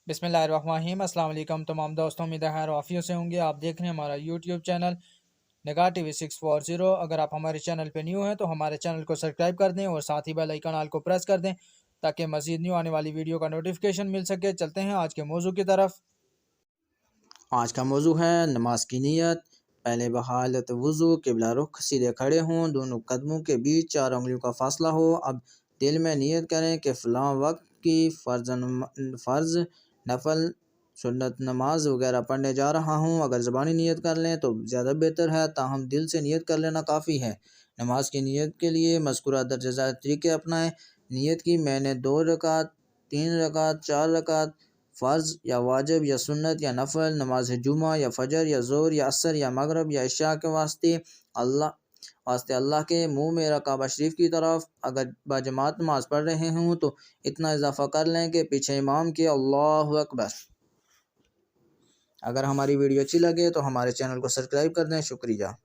बिस्मिल्लाहिर्रहमानिर्रहीम। अस्सलाम वालेकुम तमाम दोस्तों, उम्मीद है खैर आफियत से होंगे। आप देख रहे हैं हमारा यूट्यूब चैनल निगाह टीवी 640। अगर आप हमारे चैनल पे न्यू हैं तो हमारे चैनल को सब्सक्राइब कर दें और साथ ही बेल आइकन ऑल को प्रेस कर दें ताकि मज़ीद न्यू आने वाली वीडियो का नोटिफिकेशन मिल सके। चलते हैं आज के मौजू की तरफ। आज का मौजू है नमाज की नीयत। पहले बहालत वुज़ू किबला रुख सीधे खड़े हों, दोनों कदमों के बीच 4 उंगलियों का फासला हो। अब दिल में नियत करें कि फ़लाँ वक्त की फ़र्ज़, नफल, सुन्नत नमाज वगैरह पढ़ने जा रहा हूँ। अगर ज़बानी नियत कर लें तो ज़्यादा बेहतर है, ताहम दिल से नियत कर लेना काफ़ी है। नमाज की नियत के लिए मज़कूरा दर्ज ज़ैल तरीके अपनाएं। नियत की मैंने 2 रकात, 3 रकात, 4 रकात, फ़र्ज़ या वाजिब या सुन्नत या नफल, नमाज जुमा या फजर या ज़ोहर या असर या मगरिब या इशा के वास्ते अल्लाह के मुँह में काबा शरीफ की तरफ। अगर बाजमात नमाज पढ़ रहे हों तो इतना इजाफ़ा कर लें कि पीछे इमाम के अल्लाहु अकबर। अगर हमारी वीडियो अच्छी लगे तो हमारे चैनल को सब्सक्राइब कर दें। शुक्रिया।